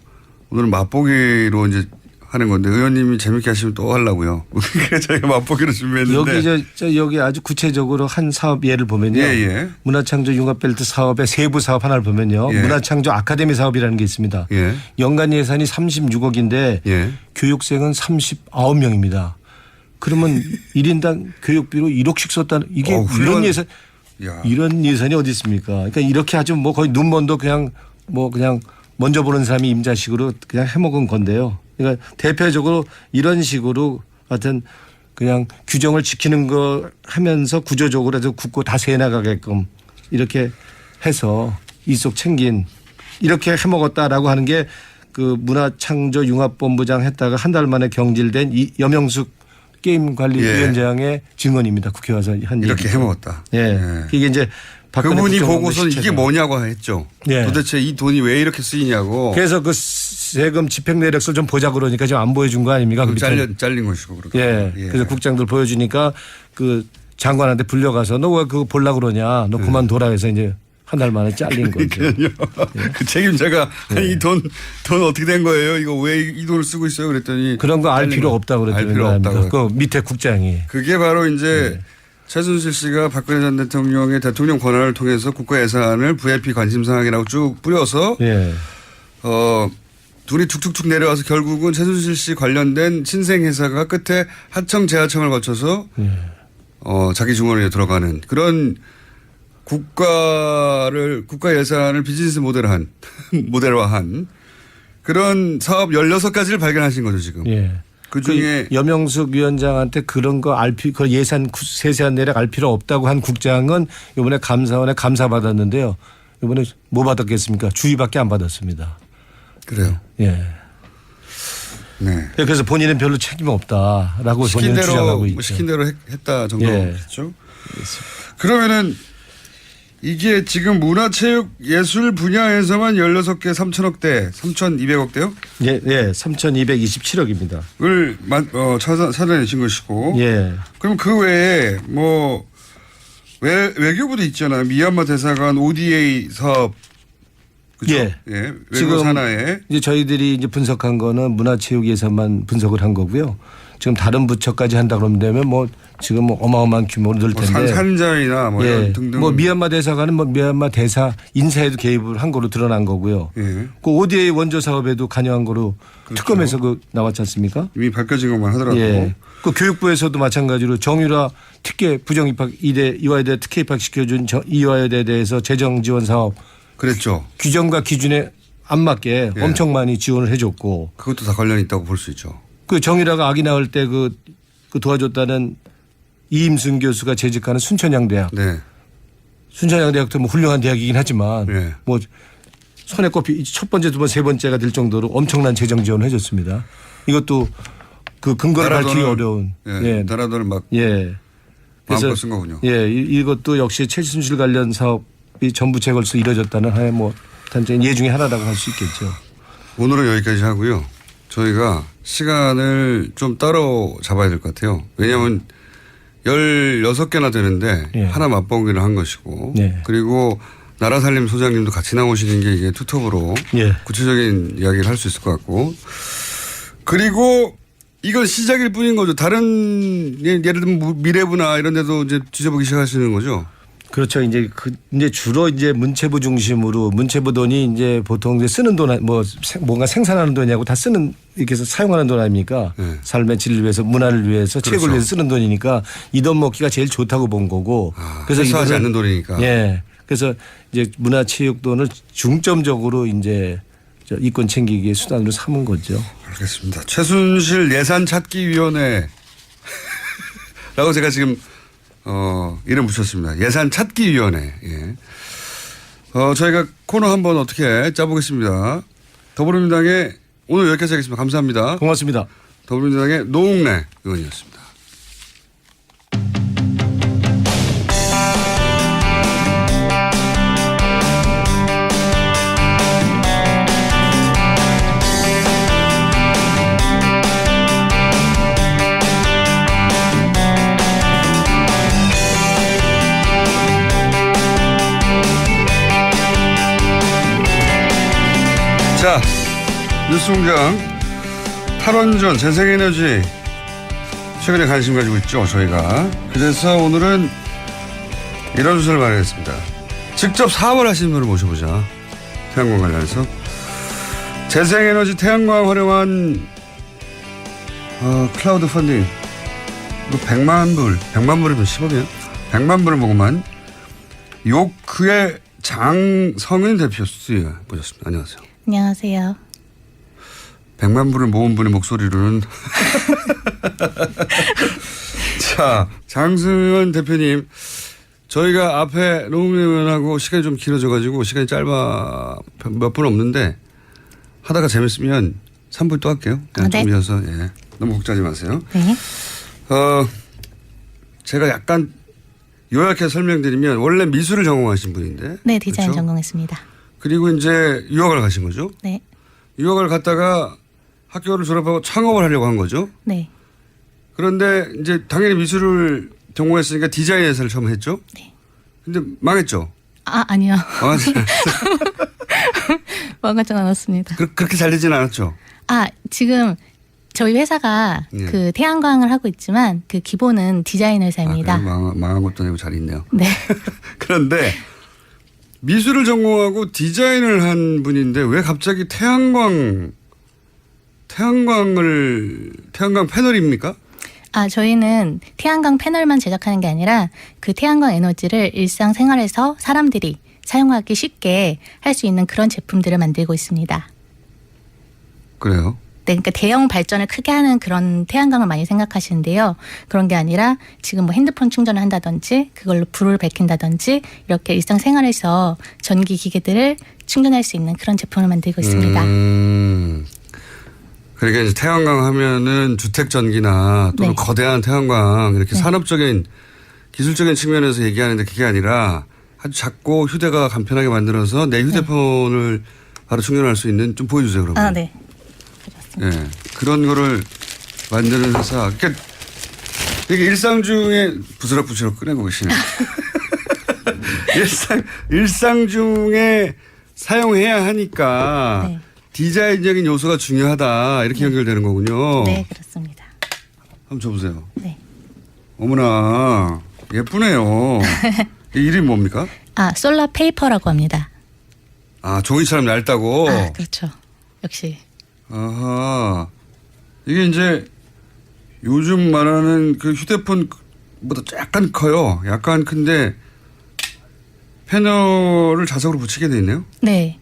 오늘은 맛보기로 이제 하는 건데 의원님이 재밌게 하시면 또 하려고요. 그래서 저희가 맛보기로 준비했는데 여기 아주 구체적으로 한 사업 예를 보면요. 문화창조융합벨트 사업의 세부 사업 하나를 보면요. 문화창조 아카데미 사업이라는 게 있습니다. 연간 예산이 36억인데 교육생은 39명입니다. 그러면 1인당 교육비로 1억씩 썼다는 이게 이런 예산이 어디 있습니까? 그러니까 이렇게 아주 뭐 거의 눈먼도 그냥 먼저 보는 사람이 임자식으로 그냥 해먹은 건데요. 그러니까 대표적으로 이런 식으로 하여튼 그냥 규정을 지키는 거 하면서 구조적으로 해서 굳고 다 새나가게끔 이렇게 해서 이속 챙긴 이렇게 해먹었다라고 하는 게 그 문화창조융합본부장 했다가 한 달 만에 경질된 이 염영숙 게임관리위원장의 증언입니다. 국회 와서 한 이렇게 얘기죠. 해먹었다. 이게 이제 그분이 보고서 이게 뭐냐고 했죠. 도대체 이 돈이 왜 이렇게 쓰이냐고. 그래서 그 세금 집행 내역서를 좀 보자 그러니까 지금 안 보여준 거 아닙니까? 잘린 것이고. 그래서 국장들 보여주니까 그 장관한테 불려가서 너 왜 그거 보려고 그러냐. 너 그만둬라 해서 이제 한 달 만에 잘린 거죠. 그 책임자가 이 돈 어떻게 된 거예요? 이거 왜 이 돈을 쓰고 있어요? 그랬더니 그런 거 알 필요 없다고 그랬더니 알 필요 없다고. 그 밑에 국장이. 그게 바로 이제 최순실 씨가 박근혜 전 대통령의 대통령 권한을 통해서 국가 예산을 VIP 관심사항이라고 쭉 뿌려서 돈이 툭툭툭 내려와서 결국은 최순실 씨 관련된 신생회사가 끝에 하청 재하청을 거쳐서 자기 주머니에 들어가는 그런 국가 예산을 비즈니스 모델화한 그런 사업 16가지를 발견하신 거죠 지금. 그 중에 염영숙 위원장한테 그런 거 그 예산 세세한 내역 알 필요 없다고 한 국장은 이번에 감사원에 감사 받았는데요. 이번에 뭐 받았겠습니까? 주의밖에 안 받았습니다. 그래요. 네. 그래서 본인은 별로 책임 없다라고 본인은 주장하고 있죠. 시킨 대로 했다 정도겠죠. 그러면은 이게 지금 문화체육예술 분야에서만 16개 3천억대, 3,200억대요? 예, 3,227억입니다. 을 찾아내신 것이고. 예. 그럼 그 외에 뭐 외교부도 있잖아요. 미얀마 대사관 ODA 사업. 그죠? 예. 외교 지금 산하에 이제 저희들이 이제 분석한 거는 문화체육 예산만 분석을 한 거고요. 지금 다른 부처까지 한다 그러면 뭐 지금 뭐 어마어마한 규모로 늘 텐데. 산자이나 뭐 이런 등등. 뭐 미얀마 대사관은 뭐 미얀마 대사 인사에도 개입을 한 거로 드러난 거고요. 예. 그 ODA 원조 사업에도 관여한 거로 그렇죠. 특검에서 그 나왔지 않습니까? 이미 밝혀진 것만 하더라도. 예. 그 교육부에서도 마찬가지로 정유라 특혜 부정 입학 이화여대 특혜 입학 시켜준 이화여대에 대해서 재정 지원 사업. 그랬죠. 규정과 기준에 안 맞게 예. 엄청 많이 지원을 해줬고. 그것도 다 관련이 있다고 볼 수 있죠. 그 정유라가 아기 낳을 때 그 도와줬다는 이임순 교수가 재직하는 순천향대학. 네. 순천향대학도 뭐 훌륭한 대학이긴 하지만 네. 뭐 손에 꼽히 첫 번째, 두 번째, 세 번째가 될 정도로 엄청난 재정 지원을 해줬습니다. 이것도 그 근거를 밝히기 어려운. 예. 나라돈을 막 마음껏 쓴 거군요. 예. 이것도 역시 최순실 관련 사업이 전부채 걸쳐 이뤄졌다는 하에 뭐 단적인 예 중에 하나라고 할 수 있겠죠. 오늘은 여기까지 하고요. 저희가 시간을 좀 따로 잡아야 될 것 같아요. 왜냐하면 16개나 되는데 하나 맛보기를 한 것이고 그리고 나라살림 소장님도 같이 나오시는 게 이게 투톱으로 구체적인 이야기를 할 수 있을 것 같고 그리고 이건 시작일 뿐인 거죠. 다른 예를 들면 미래부나 이런 데도 이제 뒤져보기 시작하시는 거죠. 그렇죠. 이제 주로 이제 문체부 중심으로 문체부 돈이 이제 보통 이제 쓰는 돈 뭔가 생산하는 돈이냐고 다 쓰는 이렇게 해서 사용하는 돈 아닙니까? 삶의 질을 위해서 문화를 위해서 그렇죠. 체육을 위해서 쓰는 돈이니까 이 돈 먹기가 제일 좋다고 본 거고. 그래서 회수하지 않는 돈이니까. 예. 그래서 이제 문화체육 돈을 중점적으로 이제 이권 챙기기의 수단으로 삼은 거죠. 알겠습니다. 최순실 예산 찾기 위원회라고 제가 지금 이름 붙였습니다. 예산 찾기 위원회. 예. 저희가 코너 한번 어떻게 짜보겠습니다. 더불어민주당의 오늘 여기까지 하겠습니다. 감사합니다. 고맙습니다. 더불어민주당의 노웅래 의원이었습니다. 자, 뉴스공장 탈원전 재생에너지 최근에 관심 가지고 있죠 저희가. 그래서 오늘은 이런 주제를 마련했습니다. 직접 사업을 하시는 분을 모셔보자. 태양광 관련해서 재생에너지 태양광 활용한 클라우드 펀딩 100만 불이면 10억이에요. 100만 불을 모금한 요크의 장성윤 대표 스튜디오에 모셨습니다. 안녕하세요. 안녕하세요. 100만 불을 모은 분의 목소리로는 자, 장승현 대표님 저희가 앞에 노웅래 의원하고 시간이 좀 길어져가지고 시간이 짧아 몇 분 없는데 하다가 재밌으면 3분 또 할게요. 그냥 좀 이어서 너무 걱정하지 마세요. 네. 제가 약간 요약해서 설명드리면 원래 미술을 전공하신 분인데 네, 디자인 그렇죠? 전공했습니다. 그리고 이제 유학을 가신 거죠? 네. 유학을 갔다가 학교를 졸업하고 창업을 하려고 한 거죠? 네. 그런데 이제 당연히 미술을 전공했으니까 디자인 회사를 처음 했죠? 네. 근데 망했죠? 아니요. 망하지 망하진 않았습니다. 그렇게 잘 되진 않았죠? 지금 저희 회사가 그 태양광을 하고 있지만 그 기본은 디자인 회사입니다. 망한 것도 아니고 잘 있네요. 네. 그런데 미술을 전공하고 디자인을 한 분인데 왜 갑자기 태양광 패널입니까? 저희는 태양광 패널만 제작하는 게 아니라 그 태양광 에너지를 일상생활에서 사람들이 사용하기 쉽게 할 수 있는 그런 제품들을 만들고 있습니다. 그래요? 네, 그러니까 대형 발전을 크게 하는 그런 태양광을 많이 생각하시는데요. 그런 게 아니라 지금 뭐 핸드폰 충전을 한다든지 그걸로 불을 밝힌다든지 이렇게 일상생활에서 전기 기계들을 충전할 수 있는 그런 제품을 만들고 있습니다. 그러니까 이제 태양광 하면은 주택 전기나 또는 네. 거대한 태양광 이렇게 네. 산업적인 기술적인 측면에서 얘기하는데 그게 아니라 아주 작고 휴대가 간편하게 만들어서 내 휴대폰을 바로 충전할 수 있는 좀 보여주세요 그러면. 아, 네. 예, 그런 거를 만드는 회사. 그러니까 이게 일상 중에 부스럭부스럭 꺼내고 계시네. 일상 중에 사용해야 하니까 네. 디자인적인 요소가 중요하다 이렇게 연결되는 거군요. 네, 그렇습니다. 한번 줘보세요. 네. 어머나 예쁘네요. 이 이름이 뭡니까? 아, 솔라 페이퍼라고 합니다. 아, 종이처럼 얇다고. 아, 그렇죠. 역시. 아하. 이게 이제 요즘 말하는 그 휴대폰보다 약간 커요. 약간 큰데 패널을 자석으로 붙이게 돼 있네요. 네.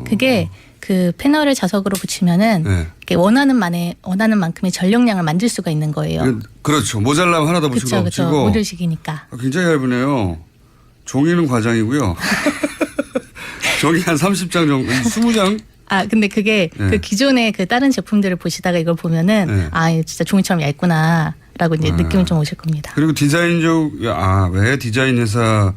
그게 그 패널을 자석으로 붙이면은 네. 이렇게 원하는 만큼의 전력량을 만들 수가 있는 거예요. 그렇죠. 모자라면 하나 더 붙이고 그렇죠. 붙이고. 모듈식이니까. 굉장히 얇으네요. 종이는 과장이고요. 종이 한 30장 정도, 20장? 아, 근데 그게 네. 그 기존의 그 다른 제품들을 보시다가 이걸 보면은 네. 아, 이거 진짜 종이처럼 얇구나라고 이제 느낌이 좀 오실 겁니다. 그리고 디자인적, 왜 디자인 회사가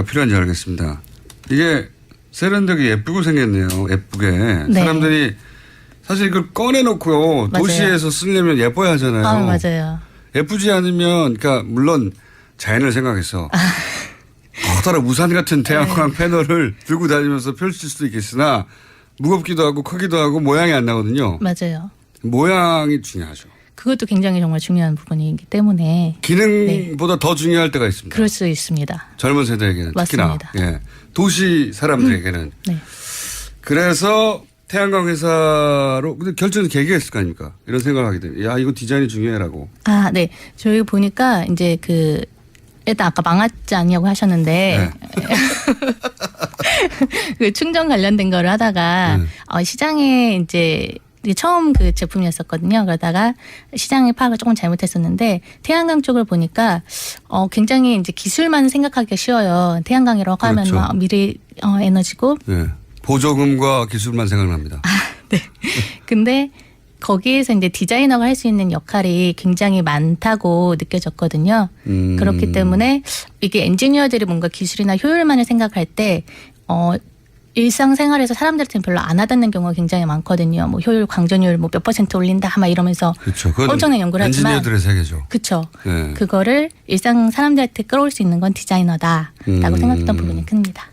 필요한지 알겠습니다. 이게 세련되게 예쁘고 생겼네요. 예쁘게. 네. 사람들이 사실 이걸 꺼내놓고요. 맞아요. 도시에서 쓰려면 예뻐야 하잖아요. 아, 맞아요. 예쁘지 않으면, 그러니까 물론 자연을 생각해서 커다란 우산 같은 태양광 네. 패널을 들고 다니면서 펼칠 수도 있겠으나 무겁기도 하고 크기도 하고 모양이 안 나거든요. 맞아요. 모양이 중요하죠. 그것도 굉장히 정말 중요한 부분이기 때문에 기능보다 더 중요할 때가 있습니다. 그럴 수 있습니다. 젊은 세대에게는 맞습니다. 특히나 예. 도시 사람들에게는 네. 그래서 태양광 회사로 근데 결정은 계기가 있을 거 아닙니까? 이런 생각을 하게 됩니다. 야 이거 디자인이 중요해라고. 아, 네. 저희 보니까 이제 그 일단 아까 망하지 않냐고 하셨는데 그 충전 관련된 거를 하다가 시장에 이제 처음 그 제품이었었거든요. 그러다가 시장의 파악을 조금 잘못했었는데 태양광 쪽을 보니까 굉장히 이제 기술만 생각하기가 쉬워요. 태양광이라고 하면 그렇죠. 막 미래 에너지고. 네. 보조금과 기술만 생각납니다. 네. 근데 거기에서 이제 디자이너가 할 수 있는 역할이 굉장히 많다고 느껴졌거든요. 그렇기 때문에 이게 엔지니어들이 뭔가 기술이나 효율만을 생각할 때 일상생활에서 사람들한테는 별로 안 와닿는 경우가 굉장히 많거든요. 뭐 효율, 광전율 뭐 몇 % 올린다 막 이러면서 그렇죠. 그건 엄청난 연구를 하지만 엔지니어들의 세계죠. 그렇죠. 네. 그거를 일상 사람들한테 끌어올 수 있는 건 디자이너다라고 생각했던 부분이 큽니다.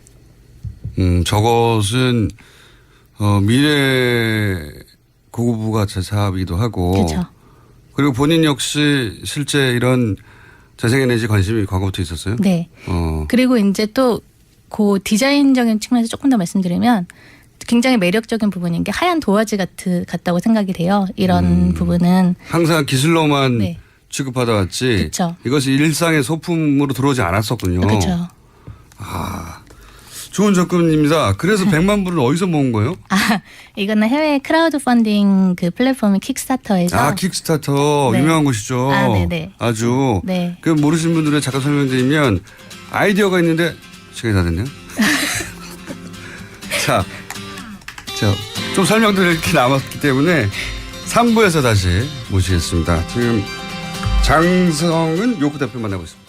저것은 미래 고부가 사업이기도 하고 그렇죠. 그리고 본인 역시 실제 이런 재생에너지 관심이 과거부터 있었어요? 네. 그리고 이제 또 그 디자인적인 측면에서 조금 더 말씀드리면 굉장히 매력적인 부분인 게 하얀 도화지 같다고 생각이 돼요. 이런 부분은. 항상 기술로만 네. 취급하다 왔지 그쵸. 이것이 일상의 소품으로 들어오지 않았었군요. 그렇죠. 좋은 접근입니다. 그래서 100만 불은 어디서 모은 거예요? 이거는 해외 크라우드 펀딩 그 플랫폼인 킥스타터에서. 킥스타터 네. 유명한 곳이죠. 네네. 아주. 네. 그 모르시는 분들은 잠깐 설명드리면 아이디어가 있는데 시간이 다 됐네요. 자, 좀 설명드릴 게 남았기 때문에 3부에서 다시 모시겠습니다. 지금 장성은 요코 대표 만나고 있습니다.